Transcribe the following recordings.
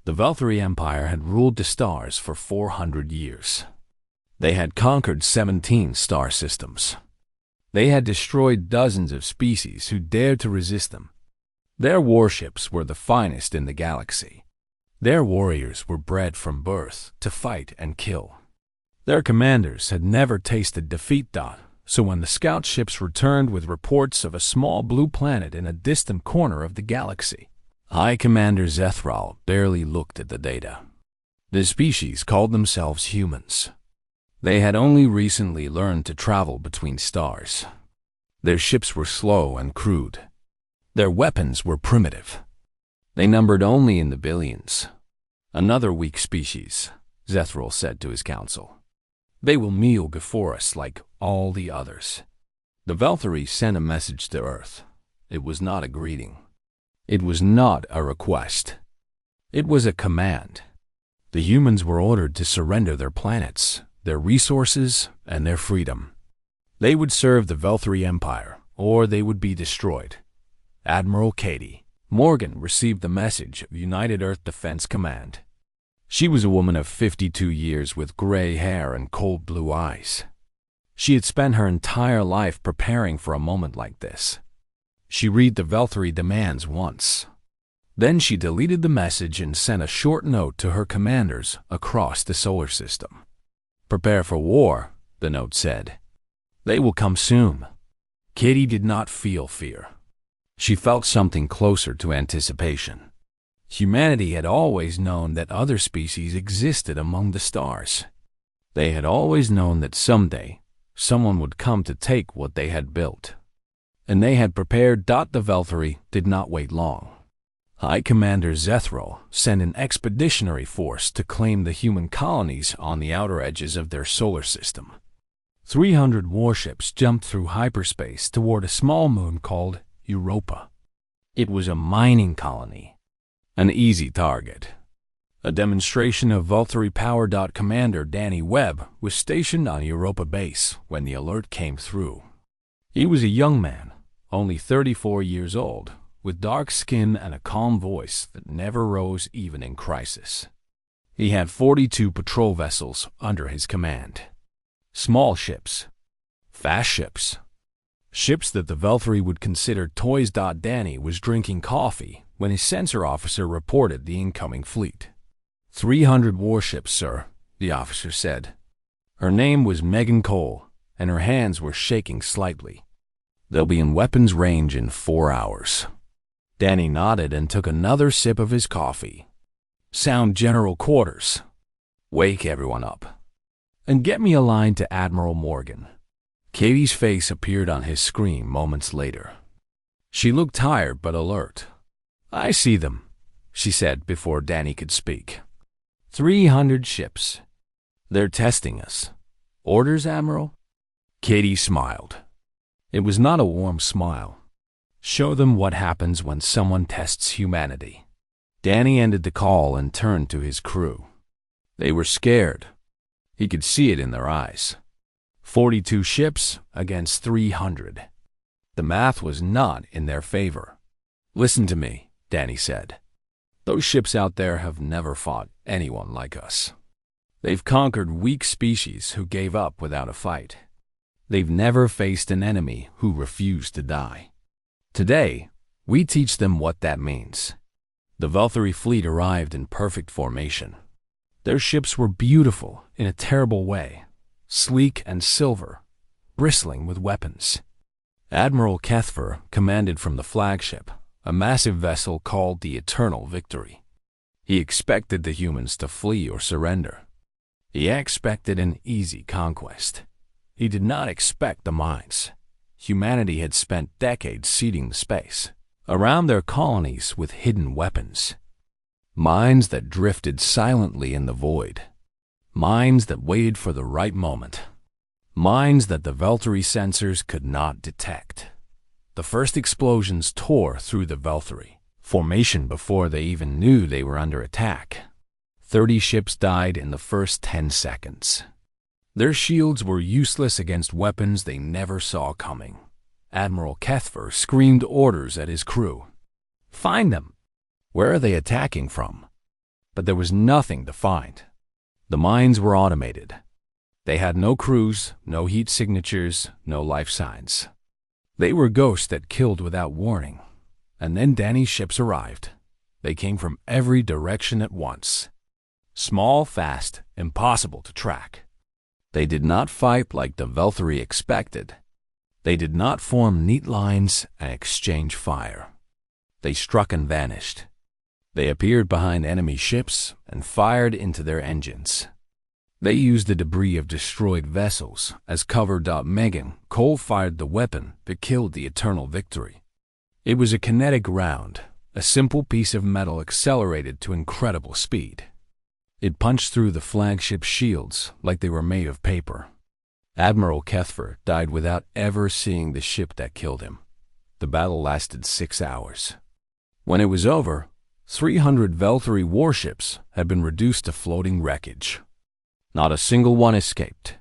The Velthari Empire had ruled the stars for 400 years. They had conquered 17 star systems. They had destroyed dozens of species who dared to resist them. Their warships were the finest in the galaxy. Their warriors were bred from birth to fight and kill. Their commanders had never tasted defeat. So when the scout ships returned with reports of a small blue planet in a distant corner of the galaxy, High Commander Zethral barely looked at the data. The species called themselves humans. They had only recently learned to travel between stars. Their ships were slow and crude. Their weapons were primitive. They numbered only in the billions. Another weak species, Zethral said to his council. They will kneel before us like all the others. The Velthari sent a message to Earth. It was not a greeting. It was not a request. It was a command. The humans were ordered to surrender their planets, their resources, and their freedom. They would serve the Velthari Empire, or they would be destroyed. Admiral Katie Morgan received the message of United Earth Defense Command. She was a woman of 52 years with gray hair and cold blue eyes. She had spent her entire life preparing for a moment like this. She read the Velthari demands once. Then she deleted the message and sent a short note to her commanders across the solar system. Prepare for war, the note said. They will come soon. Katie did not feel fear. She felt something closer to anticipation. Humanity had always known that other species existed among the stars. They had always known that someday, someone would come to take what they had built. And they had prepared. The Velthari did not wait long. High Commander Zethral sent an expeditionary force to claim the human colonies on the outer edges of their solar system. 300 warships jumped through hyperspace toward a small moon called Europa. It was a mining colony. An easy target. A demonstration of Velthari power. Commander Danny Webb was stationed on Europa base when the alert came through. He was a young man, only 34 years old, with dark skin and a calm voice that never rose even in crisis. He had 42 patrol vessels under his command. Small ships, fast ships, ships that the Velthari would consider toys. Danny was drinking coffee when his sensor officer reported the incoming fleet. 300 warships, sir, the officer said. Her name was Megan Cole, and her hands were shaking slightly. They'll be in weapons range in 4 hours. Danny nodded and took another sip of his coffee. Sound general quarters. Wake everyone up. And get me a line to Admiral Morgan. Katie's face appeared on his screen moments later. She looked tired but alert. I see them, she said before Danny could speak. 300 ships. They're testing us. Orders, Admiral? Katie smiled. It was not a warm smile. Show them what happens when someone tests humanity. Danny ended the call and turned to his crew. They were scared. He could see it in their eyes. 42 ships against 300. The math was not in their favor. Listen to me, Danny said. Those ships out there have never fought anyone like us. They've conquered weak species who gave up without a fight. They've never faced an enemy who refused to die. Today, we teach them what that means. The Velthari fleet arrived in perfect formation. Their ships were beautiful in a terrible way, sleek and silver, bristling with weapons. Admiral Kethfer commanded from the flagship, a massive vessel called the Eternal Victory. He expected the humans to flee or surrender. He expected an easy conquest. He did not expect the mines. Humanity had spent decades seeding the space around their colonies with hidden weapons. Mines that drifted silently in the void. Mines that waited for the right moment. Mines that the Velthari sensors could not detect. The first explosions tore through the Velthari formation before they even knew they were under attack. 30 ships died in the first 10 seconds. Their shields were useless against weapons they never saw coming. Admiral Kethfer screamed orders at his crew. Find them! Where are they attacking from? but there was nothing to find. The mines were automated. They had no crews, no heat signatures, no life signs. They were ghosts that killed without warning. And then Danny's ships arrived. They came from every direction at once. Small, fast, impossible to track. They did not fight like the Valkyrie expected. They did not form neat lines and exchange fire. They struck and vanished. They appeared behind enemy ships and fired into their engines. They used the debris of destroyed vessels as cover. Megan coal-fired the weapon that killed the Eternal Victory. It was a kinetic round, a simple piece of metal accelerated to incredible speed. It punched through the flagship's shields like they were made of paper. Admiral Kethfer died without ever seeing the ship that killed him. The battle lasted 6 hours. When it was over, 300 Valkyrie warships had been reduced to floating wreckage. Not a single one escaped.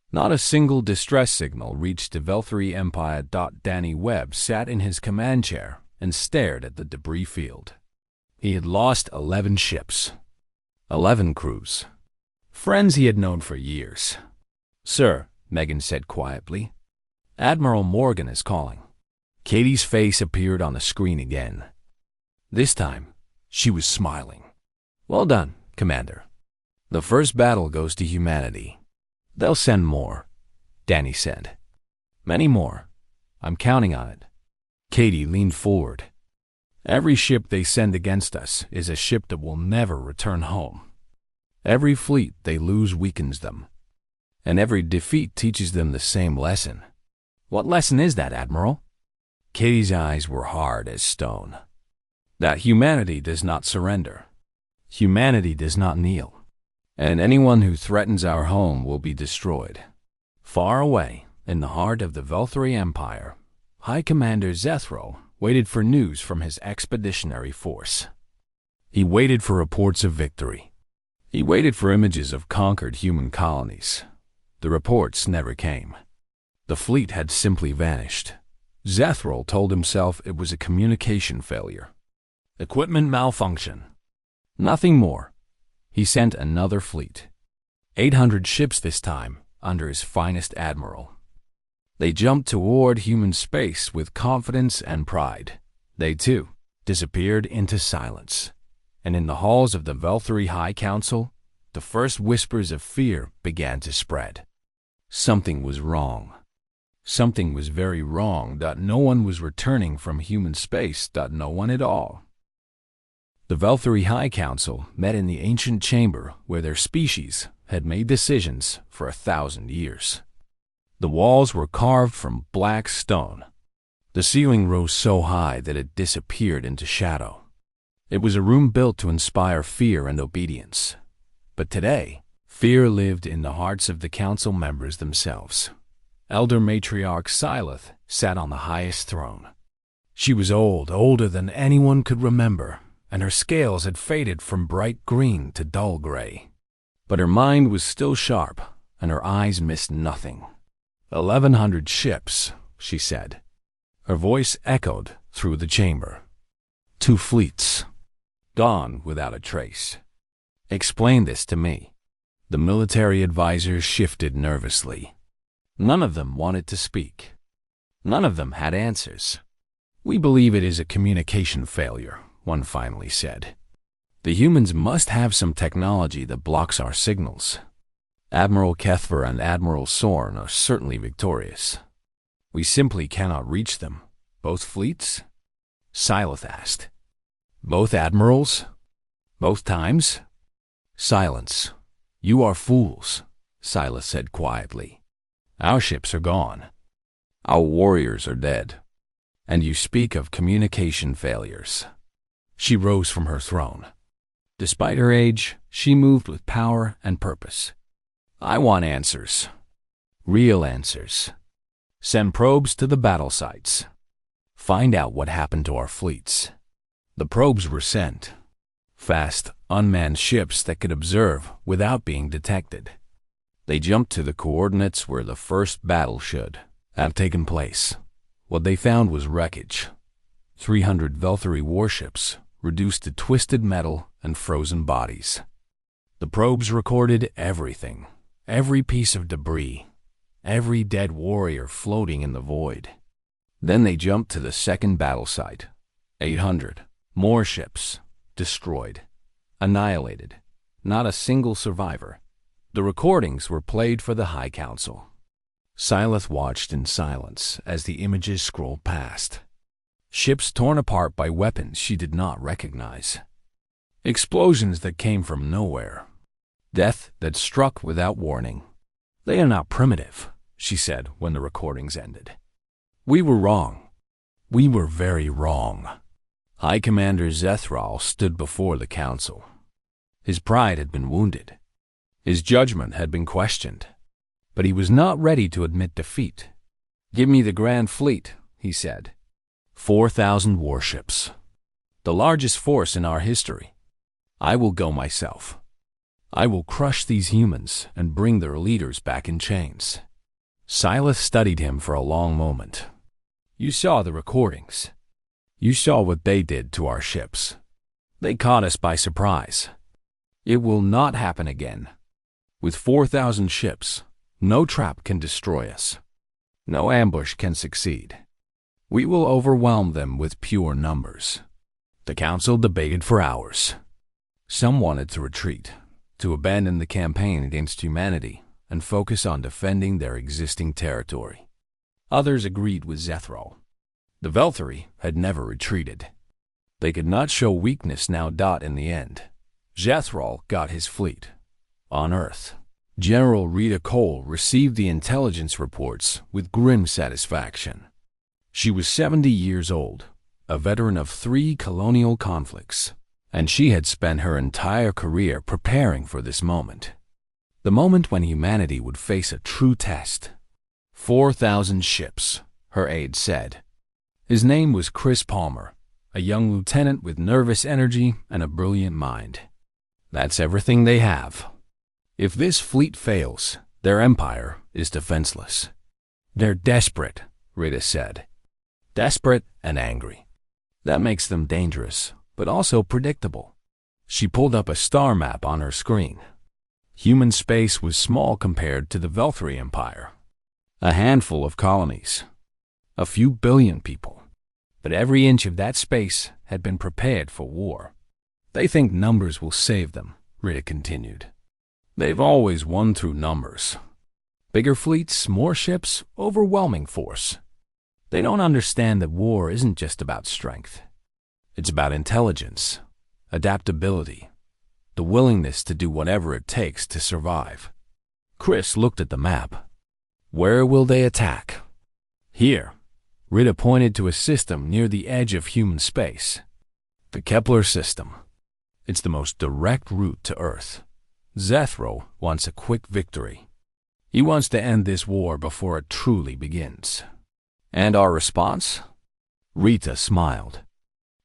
Not a single distress signal reached the Valkyrie Empire. Danny Webb sat in his command chair and stared at the debris field. He had lost 11 ships, 11 crews, friends he had known for years. "Sir," Megan said quietly, "Admiral Morgan is calling." Katie's face appeared on the screen again. This time, she was smiling. "Well done, Commander. The first battle goes to humanity. They'll send more," Danny said. "Many more. I'm counting on it." Katie leaned forward. "Every ship they send against us is a ship that will never return home. Every fleet they lose weakens them. And every defeat teaches them the same lesson." "What lesson is that, Admiral?" Katie's eyes were hard as stone. "That humanity does not surrender. Humanity does not kneel. And anyone who threatens our home will be destroyed." Far away, in the heart of the Valkyrie Empire, High Commander Zethro waited for news from his expeditionary force. He waited for reports of victory. He waited for images of conquered human colonies. The reports never came. The fleet had simply vanished. Zethro told himself it was a communication failure. Equipment malfunction. Nothing more. He sent another fleet. 800 ships this time, under his finest admiral. They jumped toward human space with confidence and pride. They, too, disappeared into silence. And in the halls of the Valkyrie High Council, the first whispers of fear began to spread. Something was wrong. Something was very wrong. No one was returning from human space. No one at all. The Valkyrie High Council met in the ancient chamber where their species had made decisions for 1,000 years. The walls were carved from black stone. The ceiling rose so high that it disappeared into shadow. It was a room built to inspire fear and obedience. But today, fear lived in the hearts of the council members themselves. Elder Matriarch Silith sat on the highest throne. She was old, older than anyone could remember, and her scales had faded from bright green to dull gray. But her mind was still sharp, and her eyes missed nothing. 1,100 ships, she said. Her voice echoed through the chamber. 2 fleets, gone without a trace. Explain this to me. The military advisors shifted nervously. None of them wanted to speak. None of them had answers. "We believe it is a communication failure," one finally said. "The humans must have some technology that blocks our signals. Admiral Kethfer and Admiral Sorn are certainly victorious. We simply cannot reach them." "Both fleets?" Silith asked. "Both admirals? Both times?" Silence. "You are fools," Silith said quietly. "Our ships are gone. Our warriors are dead. And you speak of communication failures." She rose from her throne. Despite her age, she moved with power and purpose. "I want answers. Real answers. Send probes to the battle sites. Find out what happened to our fleets." The probes were sent. Fast, unmanned ships that could observe without being detected. They jumped to the coordinates where the first battle should have taken place. What they found was wreckage. 300 Valkyrie warships, reduced to twisted metal and frozen bodies. The probes recorded everything, every piece of debris, every dead warrior floating in the void. Then they jumped to the second battle site. 800 more ships, destroyed, annihilated, not a single survivor. The recordings were played for the High Council. Syleth watched in silence as the images scrolled past. Ships torn apart by weapons she did not recognize. Explosions that came from nowhere. Death that struck without warning. "They are not primitive," she said when the recordings ended. "We were wrong. We were very wrong." High Commander Zethral stood before the council. His pride had been wounded. His judgment had been questioned. But he was not ready to admit defeat. "Give me the Grand Fleet," he said. 4,000 warships. The largest force in our history. I will go myself. I will crush these humans and bring their leaders back in chains. Syleth studied him for a long moment. "You saw the recordings. You saw what they did to our ships. They caught us by surprise. It will not happen again. With 4,000 ships, no trap can destroy us. No ambush can succeed. We will overwhelm them with pure numbers." The council debated for hours. Some wanted to retreat, to abandon the campaign against humanity and focus on defending their existing territory. Others agreed with Zethral. The Velthari had never retreated. They could not show weakness now. In the end, Zethral got his fleet. On Earth, General Rita Cole received the intelligence reports with grim satisfaction. She was 70 years old, a veteran of 3 colonial conflicts, and she had spent her entire career preparing for this moment. The moment when humanity would face a true test. 4,000 ships, her aide said. His name was Chris Palmer, a young lieutenant with nervous energy and a brilliant mind. "That's everything they have. If this fleet fails, their empire is defenseless." "They're desperate," Rita said. "Desperate and angry. That makes them dangerous, but also predictable." She pulled up a star map on her screen. Human space was small compared to the Velthari Empire. A handful of colonies. A few billion people. But every inch of that space had been prepared for war. "They think numbers will save them," Rita continued. "They've always won through numbers. Bigger fleets, more ships, overwhelming force. They don't understand that war isn't just about strength. It's about intelligence, adaptability, the willingness to do whatever it takes to survive." Chris looked at the map. "Where will they attack?" "Here." Rita pointed to a system near the edge of human space. "The Kepler system. It's the most direct route to Earth. Zethro wants a quick victory. He wants to end this war before it truly begins." "And our response?" Rita smiled.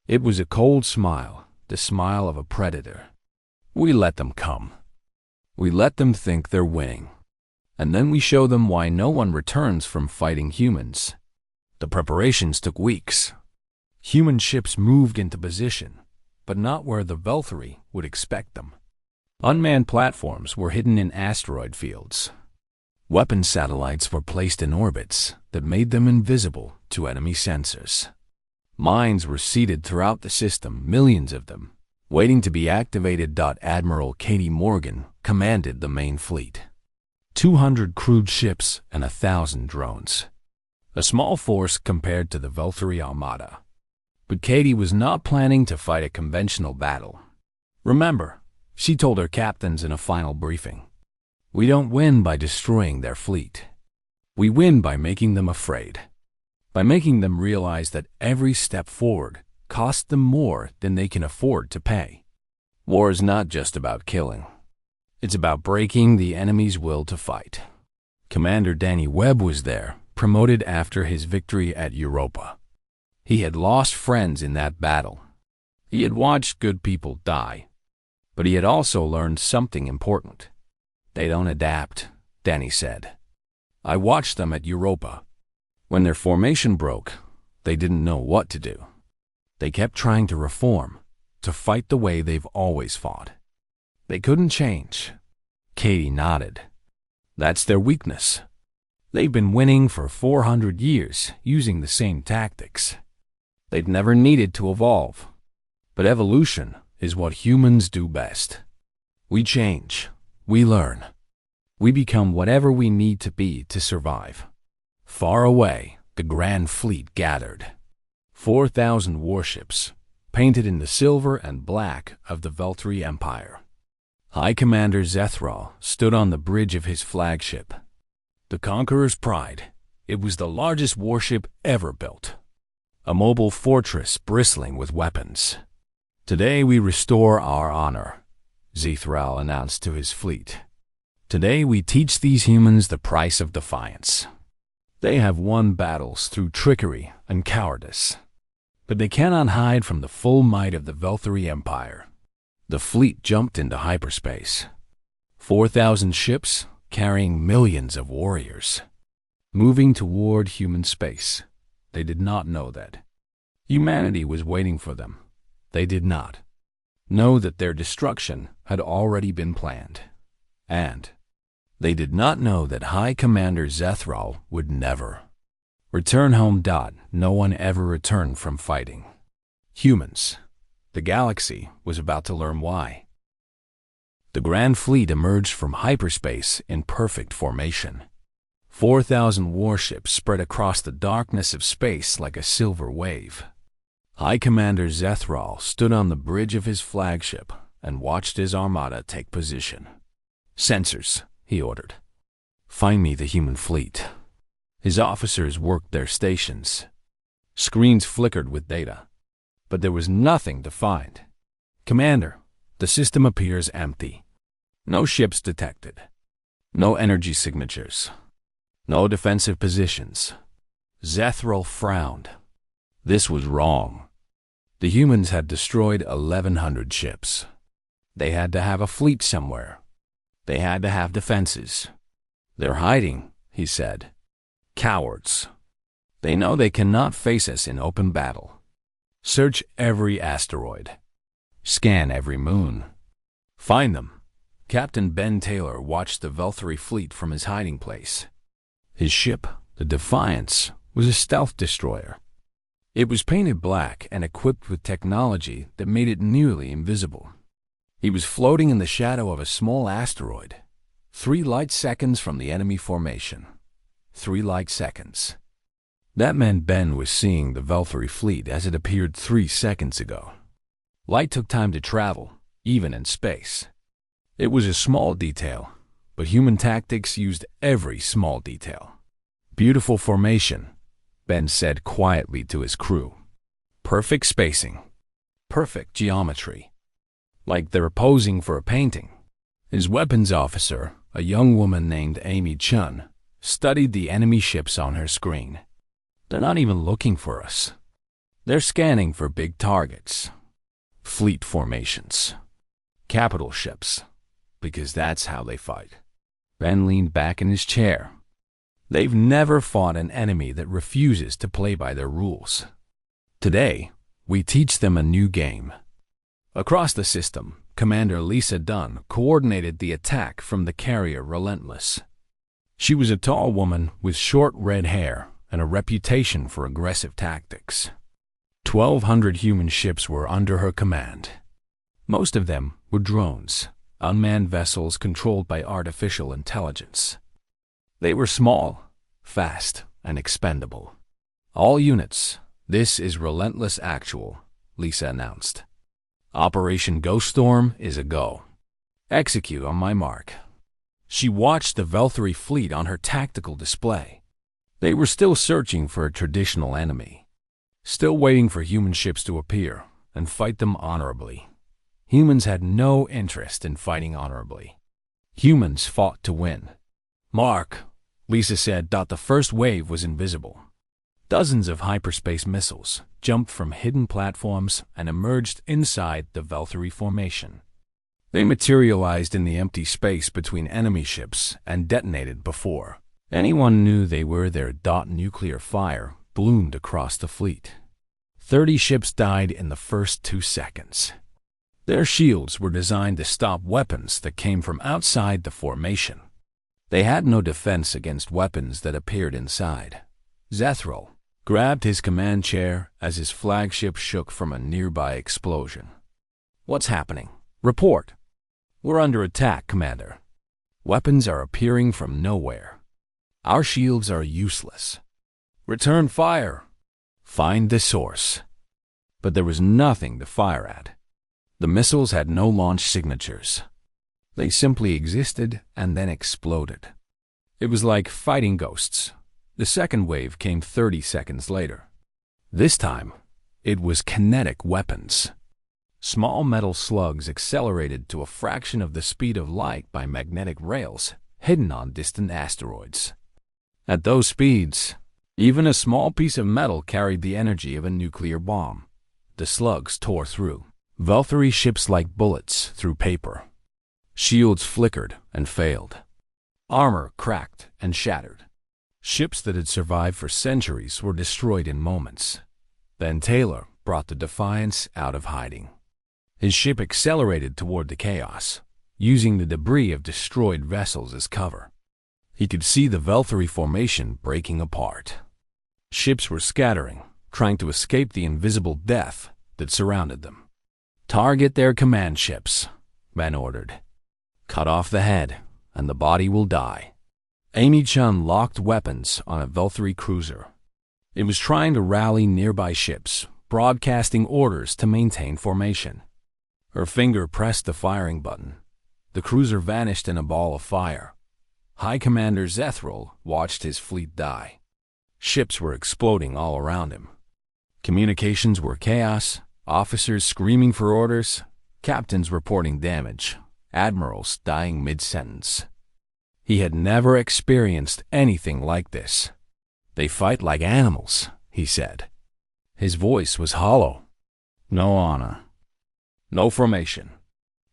It was a cold smile, the smile of a predator. "We let them come. We let them think they're winning. And then we show them why no one returns from fighting humans." The preparations took weeks. Human ships moved into position, but not where the Velthari would expect them. Unmanned platforms were hidden in asteroid fields. Weapon satellites were placed in orbits that made them invisible to enemy sensors. Mines were seeded throughout the system, millions of them, waiting to be activated. Admiral Katie Morgan commanded the main fleet. 200 crewed ships and 1,000 drones. A small force compared to the Velthari Armada. But Katie was not planning to fight a conventional battle. "Remember," she told her captains in a final briefing, "we don't win by destroying their fleet. We win by making them afraid. By making them realize that every step forward costs them more than they can afford to pay. War is not just about killing. It's about breaking the enemy's will to fight." Commander Danny Webb was there, promoted after his victory at Europa. He had lost friends in that battle. He had watched good people die. But he had also learned something important. "They don't adapt," Danny said. "I watched them at Europa. When their formation broke, they didn't know what to do. They kept trying to reform, to fight the way they've always fought. They couldn't change. Katie nodded. That's their weakness. They've been winning for 400 years using the same tactics. They've never needed to evolve. But evolution is what humans do best. We change. We learn. We become whatever we need to be to survive. Far away, the Grand Fleet gathered. 4,000 warships, painted in the silver and black of the Veltri Empire. High Commander Zethral stood on the bridge of his flagship. The Conqueror's Pride. It was the largest warship ever built. A mobile fortress bristling with weapons. Today we restore our honor, Zethral announced to his fleet. Today we teach these humans the price of defiance. They have won battles through trickery and cowardice. But they cannot hide from the full might of the Veltri Empire. The fleet jumped into hyperspace. 4,000 ships carrying millions of warriors. Moving toward human space. They did not know that humanity was waiting for them. They did not know that their destruction had already been planned. And they did not know that High Commander Zethral would never return home. No one ever returned from fighting. Humans. The galaxy was about to learn why. The Grand Fleet emerged from hyperspace in perfect formation. 4,000 warships spread across the darkness of space like a silver wave. High Commander Zethral stood on the bridge of his flagship and watched his armada take position. Sensors, he ordered. Find me the human fleet. His officers worked their stations. Screens flickered with data, but there was nothing to find. Commander, the system appears empty. No ships detected. No energy signatures. No defensive positions. Zethral frowned. This was wrong. The humans had destroyed 1,100 ships. They had to have a fleet somewhere. They had to have defenses. They're hiding, he said. Cowards. They know they cannot face us in open battle. Search every asteroid. Scan every moon. Find them. Captain Ben Taylor watched the Veltri fleet from his hiding place. His ship, the Defiance, was a stealth destroyer. It was painted black and equipped with technology that made it nearly invisible. He was floating in the shadow of a small asteroid, 3 light seconds from the enemy formation. 3 light seconds. That meant Ben was seeing the Veltri fleet as it appeared 3 seconds ago. Light took time to travel, even in space. It was a small detail, but human tactics used every small detail. Beautiful formation, Ben said quietly to his crew. Perfect spacing. Perfect geometry. Like they're posing for a painting. His weapons officer, a young woman named Amy Chun, studied the enemy ships on her screen. They're not even looking for us. They're scanning for big targets. Fleet formations. Capital ships. Because that's how they fight. Ben leaned back in his chair. They've never fought an enemy that refuses to play by their rules. Today, we teach them a new game. Across the system, Commander Lisa Dunn coordinated the attack from the carrier Relentless. She was a tall woman with short red hair and a reputation for aggressive tactics. 1,200 human ships were under her command. Most of them were drones, unmanned vessels controlled by artificial intelligence. They were small, fast, and expendable. All units, this is Relentless Actual, Lisa announced. Operation Ghost Storm is a go. Execute on my mark. She watched the Veltri fleet on her tactical display. They were still searching for a traditional enemy. Still waiting for human ships to appear and fight them honorably. Humans had no interest in fighting honorably. Humans fought to win. Mark, Lisa said. The first wave was invisible. Dozens of hyperspace missiles jumped from hidden platforms and emerged inside the Veltri formation. They materialized in the empty space between enemy ships and detonated before anyone knew they were there. Nuclear fire bloomed across the fleet. 30 ships died in the first 2 seconds. Their shields were designed to stop weapons that came from outside the formation. They had no defense against weapons that appeared inside. Zethral grabbed his command chair as his flagship shook from a nearby explosion. "What's happening? Report." "We're under attack, Commander. Weapons are appearing from nowhere. Our shields are useless. Return fire. Find the source." But there was nothing to fire at. The missiles had no launch signatures. They simply existed and then exploded. It was like fighting ghosts. The second wave came 30 seconds later. This time, it was kinetic weapons. Small metal slugs accelerated to a fraction of the speed of light by magnetic rails hidden on distant asteroids. At those speeds, even a small piece of metal carried the energy of a nuclear bomb. The slugs tore through Valkyrie ships like bullets through paper. Shields flickered and failed. Armor cracked and shattered. Ships that had survived for centuries were destroyed in moments. Then Taylor brought the Defiance out of hiding. His ship accelerated toward the chaos, using the debris of destroyed vessels as cover. He could see the Valkyrie formation breaking apart. Ships were scattering, trying to escape the invisible death that surrounded them. "Target their command ships," Ben ordered. "Cut off the head, and the body will die." Amy Chun locked weapons on a Valkyrie cruiser. It was trying to rally nearby ships, broadcasting orders to maintain formation. Her finger pressed the firing button. The cruiser vanished in a ball of fire. High Commander Zethral watched his fleet die. Ships were exploding all around him. Communications were chaos, officers screaming for orders, captains reporting damage, admirals dying mid-sentence. He had never experienced anything like this. "They fight like animals," he said. His voice was hollow. "No honor. No formation.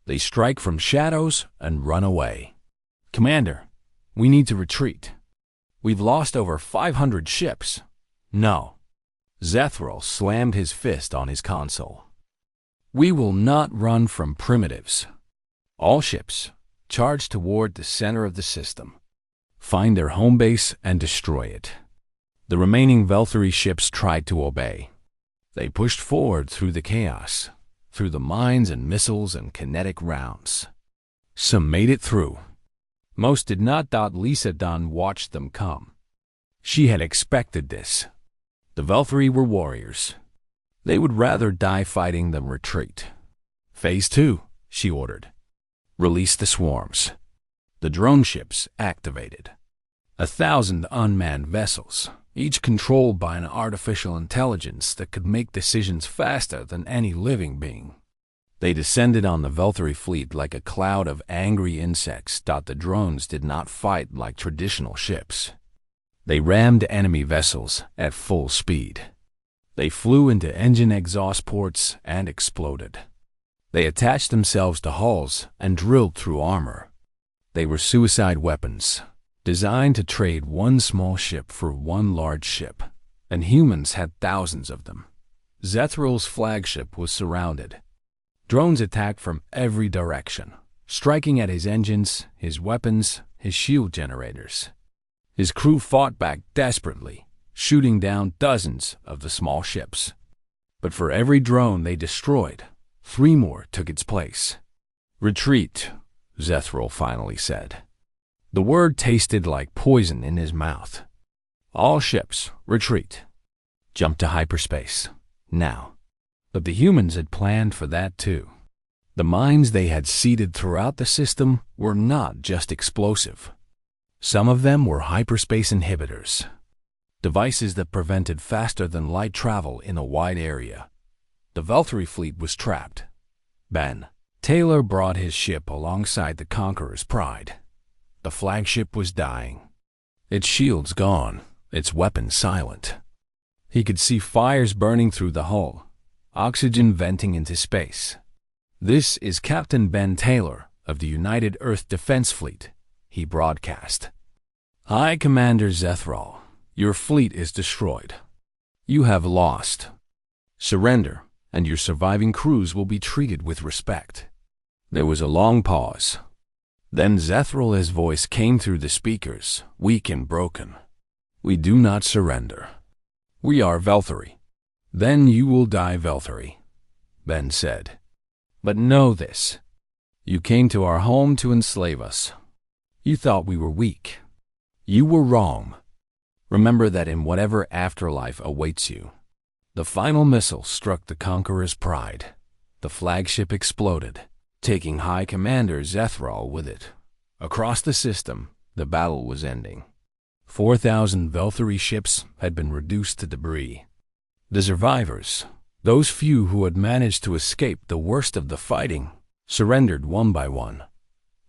They strike from shadows and run away. Commander, we need to retreat. We've lost over 500 ships." "No." Zethral slammed his fist on his console. "We will not run from primitives. All ships, charge toward the center of the system. Find their home base and destroy it." The remaining Valkyrie ships tried to obey. They pushed forward through the chaos, through the mines and missiles and kinetic rounds. Some made it through. Most did not. Lisa Dunn watched them come. She had expected this. The Valkyrie were warriors. They would rather die fighting than retreat. "Phase 2, she ordered. "Release the swarms." The drone ships activated. 1,000 unmanned vessels, each controlled by an artificial intelligence that could make decisions faster than any living being. They descended on the Valkyrie fleet like a cloud of angry insects. The drones did not fight like traditional ships. They rammed enemy vessels at full speed. They flew into engine exhaust ports and exploded. They attached themselves to hulls and drilled through armor. They were suicide weapons, designed to trade one small ship for one large ship, and humans had thousands of them. Zethral's flagship was surrounded. Drones attacked from every direction, striking at his engines, his weapons, his shield generators. His crew fought back desperately, shooting down dozens of the small ships. But for every drone they destroyed, 3 more took its place. "Retreat," Zethral finally said. The word tasted like poison in his mouth. "All ships, retreat. Jump to hyperspace, now." But the humans had planned for that too. The mines they had seeded throughout the system were not just explosive. Some of them were hyperspace inhibitors, devices that prevented faster-than-light travel in a wide area. The Valkyrie fleet was trapped. Ben Taylor brought his ship alongside the Conqueror's Pride. The flagship was dying. Its shields gone, its weapons silent. He could see fires burning through the hull, oxygen venting into space. "This is Captain Ben Taylor of the United Earth Defense Fleet," he broadcast. "High Commander Zethral, your fleet is destroyed. You have lost. Surrender, and your surviving crews will be treated with respect." There was a long pause. Then Zethral's voice came through the speakers, weak and broken. "We do not surrender. We are Velthari." "Then you will die, Velthari," Ben said. "But know this. You came to our home to enslave us. You thought we were weak. You were wrong. Remember that in whatever afterlife awaits you." The final missile struck the Conqueror's pride. The flagship exploded, taking High Commander Zethral with it. Across the system, the battle was ending. 4,000 Velthari ships had been reduced to debris. The survivors, those few who had managed to escape the worst of the fighting, surrendered one by one.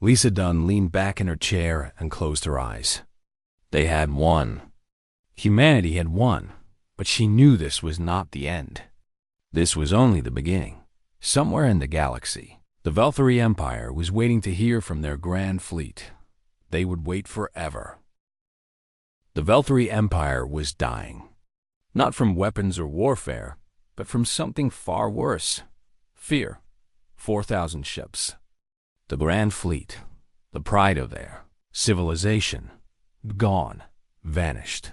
Lisa Dunn leaned back in her chair and closed her eyes. They had won. Humanity had won, but she knew this was not the end. This was only the beginning. Somewhere in the galaxy, the Velthari Empire was waiting to hear from their grand fleet. They would wait forever. The Velthari Empire was dying. Not from weapons or warfare, but from something far worse. Fear. 4,000 ships. The Grand Fleet, the pride of their civilization, gone, vanished,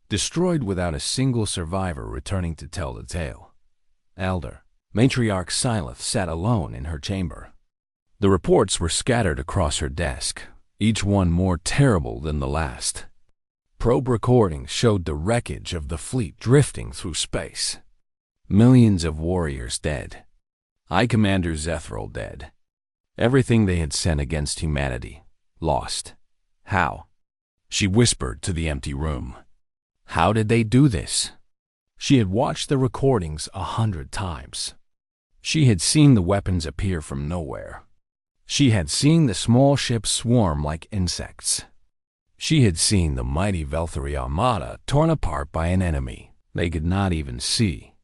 destroyed without a single survivor returning to tell the tale. Elder, Matriarch Syleth sat alone in her chamber. The reports were scattered across her desk, each one more terrible than the last. Probe recordings showed the wreckage of the fleet drifting through space. Millions of warriors dead. High Commander Zethral dead. Everything they had sent against humanity, lost. How? She whispered to the empty room. How did they do this? She had watched the recordings 100 times. She had seen the weapons appear from nowhere. She had seen the small ships swarm like insects. She had seen the mighty Velthari Armada torn apart by an enemy they could not even see.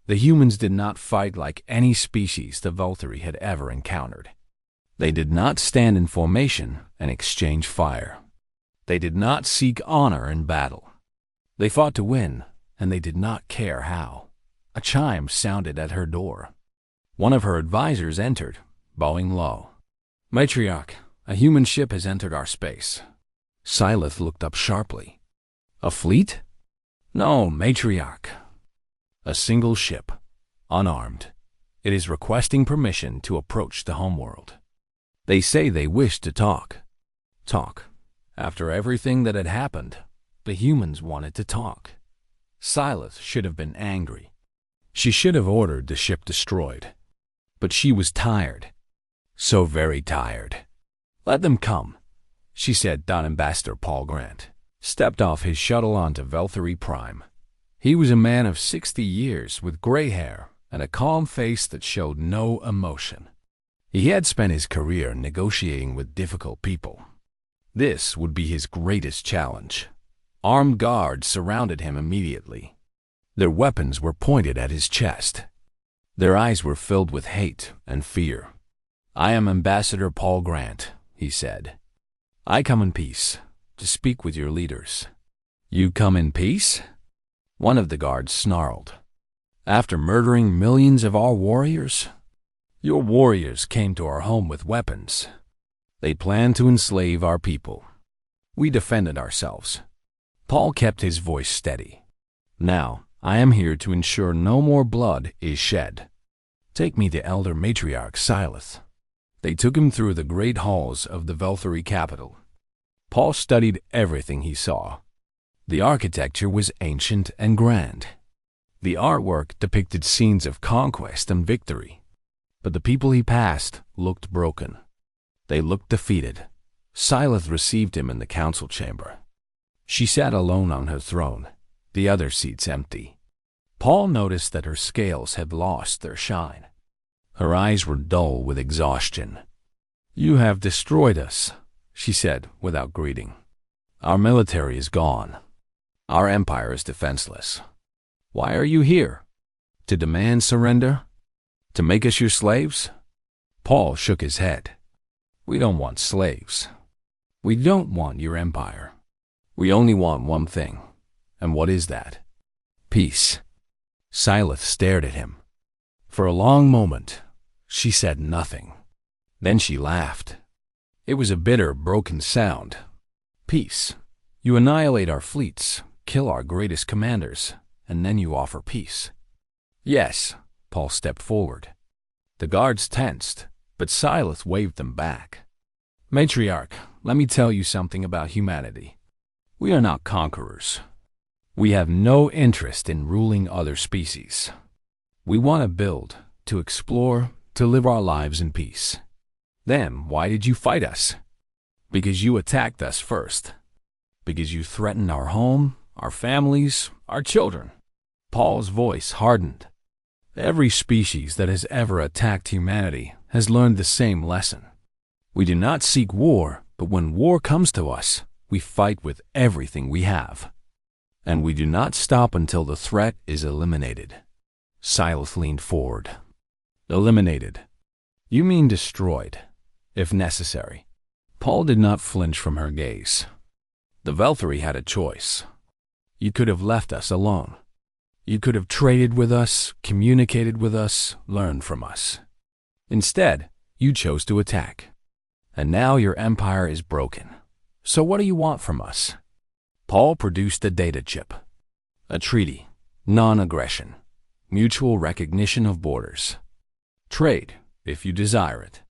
The humans did not fight like any species the Velthari had ever encountered. They did not stand in formation and exchange fire. They did not seek honor in battle. They fought to win, and they did not care how. A chime sounded at her door. One of her advisors entered, bowing low. "Matriarch, a human ship has entered our space." Syleth looked up sharply. "A fleet?" "No, Matriarch. A single ship, unarmed. It is requesting permission to approach the homeworld. They say they wish to talk. Talk. After everything that had happened, the humans wanted to talk." Syleth should have been angry. She should have ordered the ship destroyed. But she was tired. So very tired. "Let them come," she said. Ambassador Paul Grant stepped off his shuttle onto Velthari Prime. He was a man of 60 years with gray hair and a calm face that showed no emotion. He had spent his career negotiating with difficult people. This would be his greatest challenge. Armed guards surrounded him immediately. Their weapons were pointed at his chest. Their eyes were filled with hate and fear. "I am Ambassador Paul Grant," he said. "I come in peace, to speak with your leaders." "You come in peace?" One of the guards snarled. "After murdering millions of our warriors? Your warriors came to our home with weapons. They planned to enslave our people. We defended ourselves." Paul kept his voice steady. "Now, I am here to ensure no more blood is shed. Take me to Elder Matriarch Syleth." They took him through the great halls of the Velthari capital. Paul studied everything he saw. The architecture was ancient and grand. The artwork depicted scenes of conquest and victory. But the people he passed looked broken. They looked defeated. Syleth received him in the council chamber. She sat alone on her throne, the other seats empty. Paul noticed that her scales had lost their shine. Her eyes were dull with exhaustion. "You have destroyed us," she said without greeting. "Our military is gone. Our empire is defenseless. Why are you here? To demand surrender? To make us your slaves?" Paul shook his head. "We don't want slaves. We don't want your empire. We only want one thing. And what is that? Peace." Syleth stared at him. For a long moment, she said nothing. Then she laughed. It was a bitter, broken sound. Peace. You annihilate our fleets, kill our greatest commanders, and then you offer peace. Yes, Paul stepped forward. The guards tensed, but Silas waved them back. Matriarch, let me tell you something about humanity. We are not conquerors. We have no interest in ruling other species. We want to build, to explore, to live our lives in peace. Then, why did you fight us? Because you attacked us first. Because you threatened our home, our families, our children. Paul's voice hardened. Every species that has ever attacked humanity has learned the same lesson. We do not seek war, but when war comes to us, we fight with everything we have. And we do not stop until the threat is eliminated. Silas leaned forward. Eliminated. You mean destroyed, if necessary. Paul did not flinch from her gaze. The Valkyrie had a choice. You could have left us alone. You could have traded with us, communicated with us, learned from us. Instead, you chose to attack. And now your empire is broken. So what do you want from us? Paul produced a data chip. A treaty. Non-aggression. Mutual recognition of borders. Trade, if you desire it.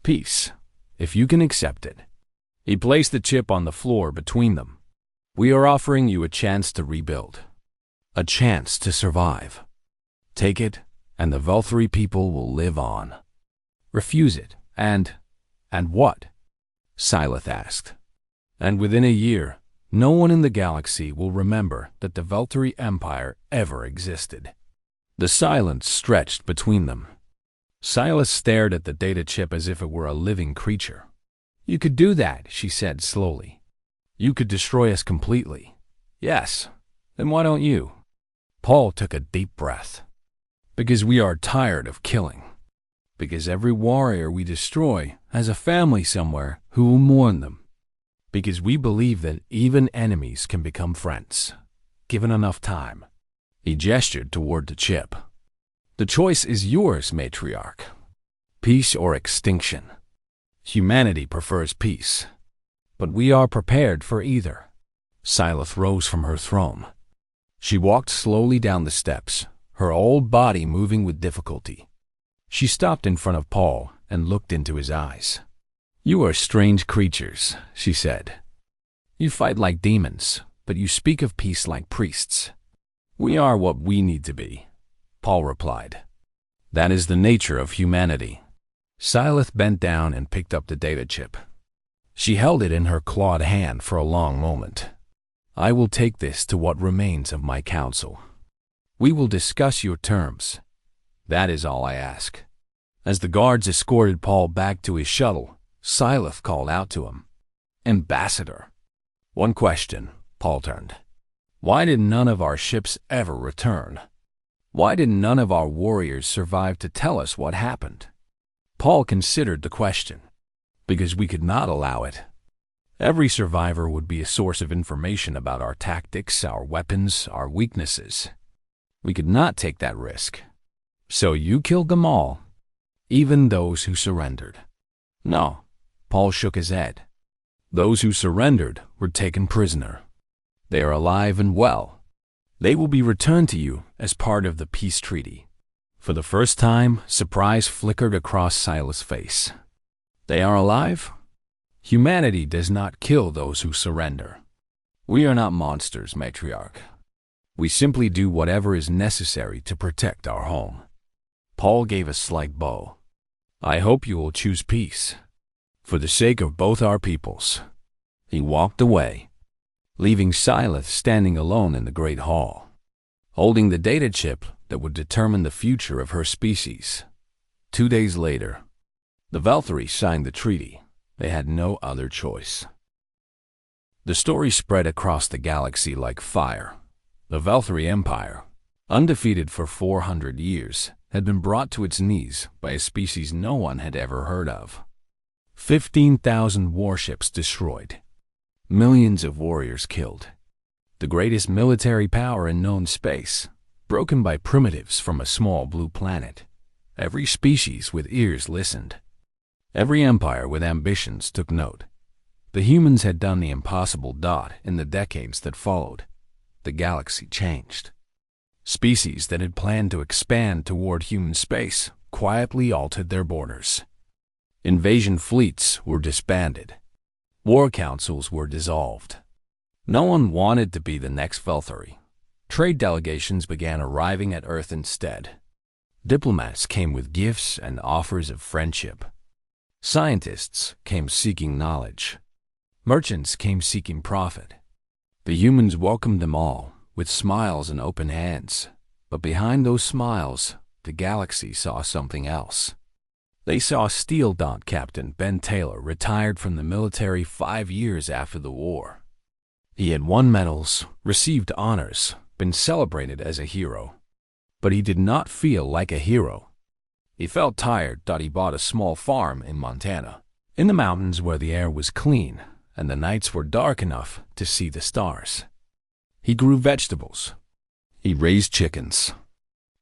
Peace, if you can accept it. He placed the chip on the floor between them. We are offering you a chance to rebuild. A chance to survive. Take it, and the Valkyrie people will live on. Refuse it, and what? Silas asked. And within a year, no one in the galaxy will remember that the Valkyrie Empire ever existed. The silence stretched between them. Silas stared at the data chip as if it were a living creature. You could do that, she said slowly. You could destroy us completely. Yes. Then why don't you? Paul took a deep breath. Because we are tired of killing. Because every warrior we destroy has a family somewhere who will mourn them. Because we believe that even enemies can become friends, given enough time. He gestured toward the chip. The choice is yours, matriarch. Peace or extinction. Humanity prefers peace. But we are prepared for either. Silas rose from her throne. She walked slowly down the steps, her old body moving with difficulty. She stopped in front of Paul and looked into his eyes. You are strange creatures, she said. You fight like demons, but you speak of peace like priests. We are what we need to be, Paul replied. That is the nature of humanity. Silas bent down and picked up the data chip. She held it in her clawed hand for a long moment. I will take this to what remains of my council. We will discuss your terms. That is all I ask. As the guards escorted Paul back to his shuttle, Silas called out to him. Ambassador. One question, Paul turned. Why did none of our ships ever return? Why did none of our warriors survive to tell us what happened? Paul considered the question. Because we could not allow it. Every survivor would be a source of information about our tactics, our weapons, our weaknesses. We could not take that risk. So you killed them all, even those who surrendered. No, Paul shook his head. Those who surrendered were taken prisoner. They are alive and well. They will be returned to you as part of the peace treaty. For the first time, surprise flickered across Silas' face. They are alive? Humanity does not kill those who surrender. We are not monsters, matriarch. We simply do whatever is necessary to protect our home. Paul gave a slight bow. I hope you will choose peace. For the sake of both our peoples. He walked away, leaving Silas standing alone in the great hall, holding the data chip that would determine the future of her species. 2 days later, the Valkyrie signed the treaty. They had no other choice. The story spread across the galaxy like fire. The Valkyrie Empire, undefeated for 400 years, had been brought to its knees by a species no one had ever heard of. 15,000 warships destroyed. Millions of warriors killed. The greatest military power in known space, broken by primitives from a small blue planet. Every species with ears listened. Every empire with ambitions took note. The humans had done the impossible. In the decades that followed, the galaxy changed. Species that had planned to expand toward human space quietly altered their borders. Invasion fleets were disbanded. War councils were dissolved. No one wanted to be the next Valkyrie. Trade delegations began arriving at Earth instead. Diplomats came with gifts and offers of friendship. Scientists came seeking knowledge. Merchants came seeking profit. The humans welcomed them all with smiles and open hands. But behind those smiles, the galaxy saw something else. They saw Steel. Captain Ben Taylor retired from the military 5 years after the war. He had won medals, received honors, been celebrated as a hero. But he did not feel like a hero. He felt tired. He bought a small farm in Montana, in the mountains where the air was clean and the nights were dark enough to see the stars. He grew vegetables. He raised chickens.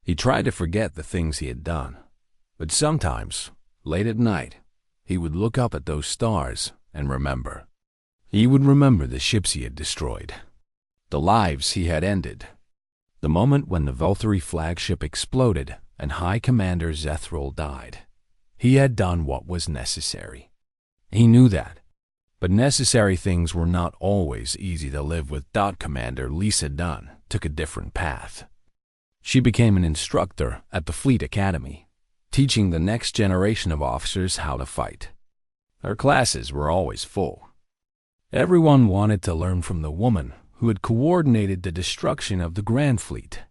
He tried to forget the things he had done. But sometimes, late at night, he would look up at those stars and remember. He would remember the ships he had destroyed, the lives he had ended, the moment when the Valkyrie flagship exploded and High Commander Zethral died. He had done what was necessary. He knew that. But necessary things were not always easy to live with. Commander Lisa Dunn took a different path. She became an instructor at the Fleet Academy, teaching the next generation of officers how to fight. Her classes were always full. Everyone wanted to learn from the woman who had coordinated the destruction of the Grand Fleet.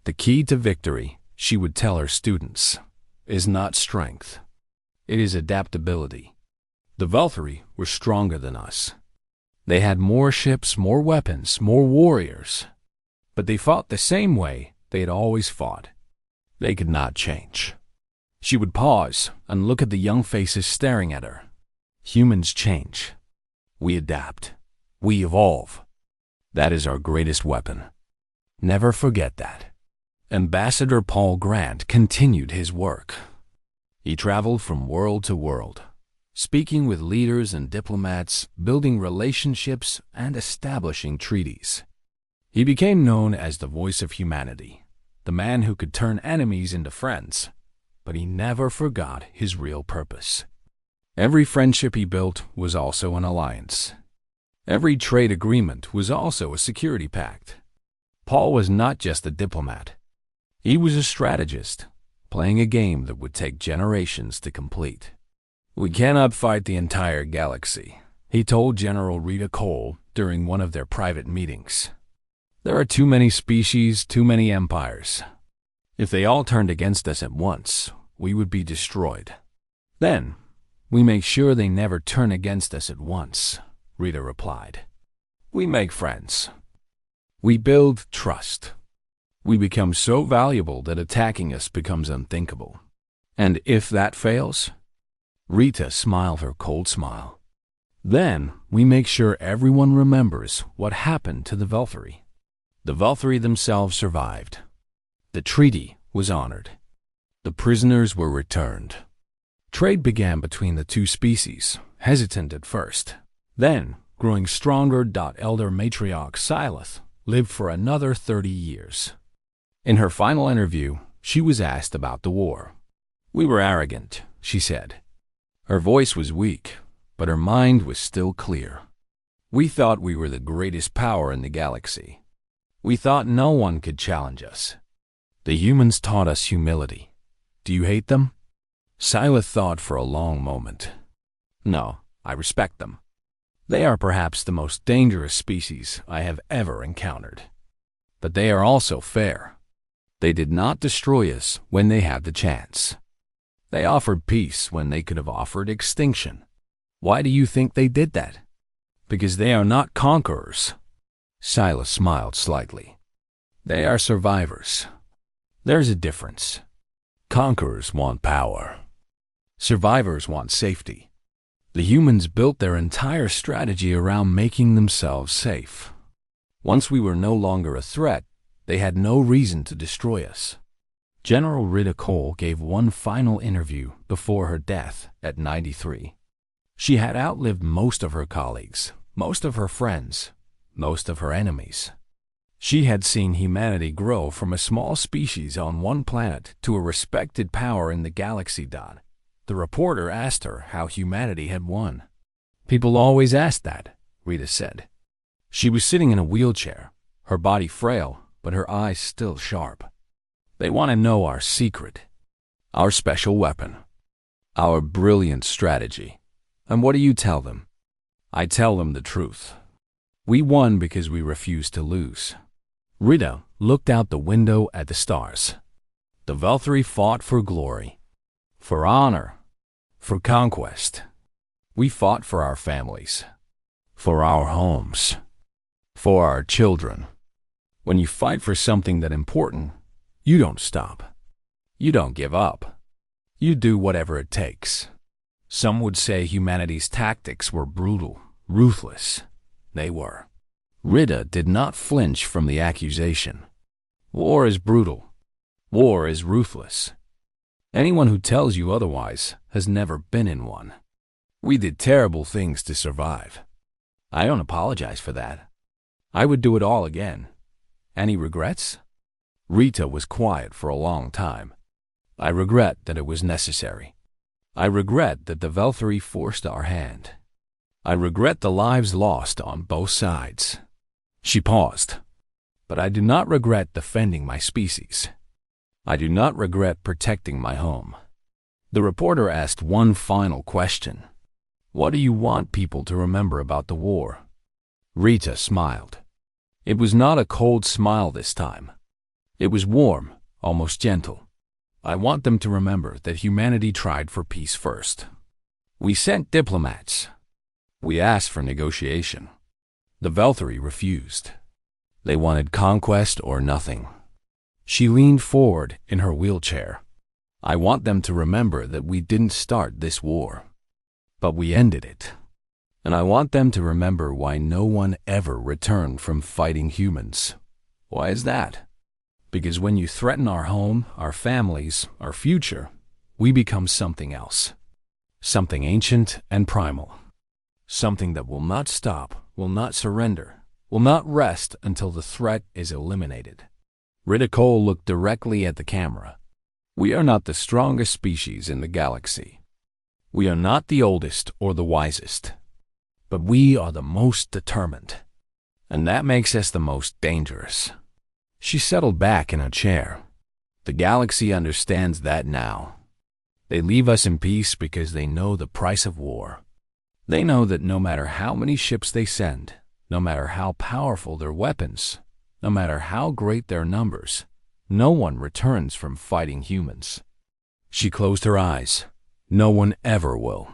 The key to victory, she would tell her students, is not strength. It is adaptability. The Valkyrie were stronger than us. They had more ships, more weapons, more warriors. But they fought the same way they had always fought. They could not change. She would pause and look at the young faces staring at her. Humans change. We adapt. We evolve. That is our greatest weapon. Never forget that. Ambassador Paul Grant continued his work. He traveled from world to world, speaking with leaders and diplomats, building relationships, and establishing treaties. He became known as the voice of humanity, the man who could turn enemies into friends. But he never forgot his real purpose. Every friendship he built was also an alliance. Every trade agreement was also a security pact. Paul was not just a diplomat. He was a strategist, playing a game that would take generations to complete. "We cannot fight the entire galaxy," he told General Rita Cole during one of their private meetings. "There are too many species, too many empires. If they all turned against us at once, we would be destroyed. Then, we make sure they never turn against us at once," Rita replied. "We make friends. We build trust. We become so valuable that attacking us becomes unthinkable. And if that fails," Rita smiled her cold smile, "then we make sure everyone remembers what happened to the Valkyrie. The Valkyrie themselves survived. The treaty was honored. The prisoners were returned. Trade began between the two species, hesitant at first, then growing stronger. Elder Matriarch Syleth lived for another 30 years. In her final interview, she was asked about the war. "We were arrogant," she said. Her voice was weak, but her mind was still clear. "We thought we were the greatest power in the galaxy. We thought no one could challenge us. The humans taught us humility. Do you hate them?" Syleth thought for a long moment. "No, I respect them. They are perhaps the most dangerous species I have ever encountered. But they are also fair. They did not destroy us when they had the chance. They offered peace when they could have offered extinction. Why do you think they did that? Because they are not conquerors." Silas smiled slightly. "They are survivors. There's a difference. Conquerors want power. Survivors want safety. The humans built their entire strategy around making themselves safe. Once we were no longer a threat, they had no reason to destroy us. General Rita Cole gave one final interview before her death at 93. She had outlived most of her colleagues, most of her friends, most of her enemies. She had seen humanity grow from a small species on one planet to a respected power in the galaxy. The reporter asked her how humanity had won. "People always ask that," Rita said. She was sitting in a wheelchair, her body frail, but her eyes still sharp. "They want to know our secret, our special weapon, our brilliant strategy. And what do you tell them?" "I tell them the truth. We won because we refused to lose." Rita looked out the window at the stars. The Valkyrie fought for glory, for honor, for conquest. We fought for our families, for our homes, for our children. When you fight for something that important, you don't stop. You don't give up. You do whatever it takes. Some would say humanity's tactics were brutal, ruthless. They were. Rita did not flinch from the accusation. War is brutal. War is ruthless. Anyone who tells you otherwise has never been in one. We did terrible things to survive. I don't apologize for that. I would do it all again. Any regrets? Rita was quiet for a long time. I regret that it was necessary. I regret that the Valkyrie forced our hand. I regret the lives lost on both sides. She paused. But I do not regret defending my species. I do not regret protecting my home. The reporter asked one final question. What do you want people to remember about the war? Rita smiled. It was not a cold smile this time. It was warm, almost gentle. I want them to remember that humanity tried for peace first. We sent diplomats. We asked for negotiation. The Valkyrie refused. They wanted conquest or nothing. She leaned forward in her wheelchair. I want them to remember that we didn't start this war, but we ended it. And I want them to remember why no one ever returned from fighting humans. Why is that? Because when you threaten our home, our families, our future, we become something else. Something ancient and primal. Something that will not stop, will not surrender, will not rest until the threat is eliminated. Rita Cole looked directly at the camera. We are not the strongest species in the galaxy. We are not the oldest or the wisest. But we are the most determined. And that makes us the most dangerous. She settled back in her chair. The galaxy understands that now. They leave us in peace because they know the price of war. They know that no matter how many ships they send, no matter how powerful their weapons, no matter how great their numbers, no one returns from fighting humans. She closed her eyes. No one ever will.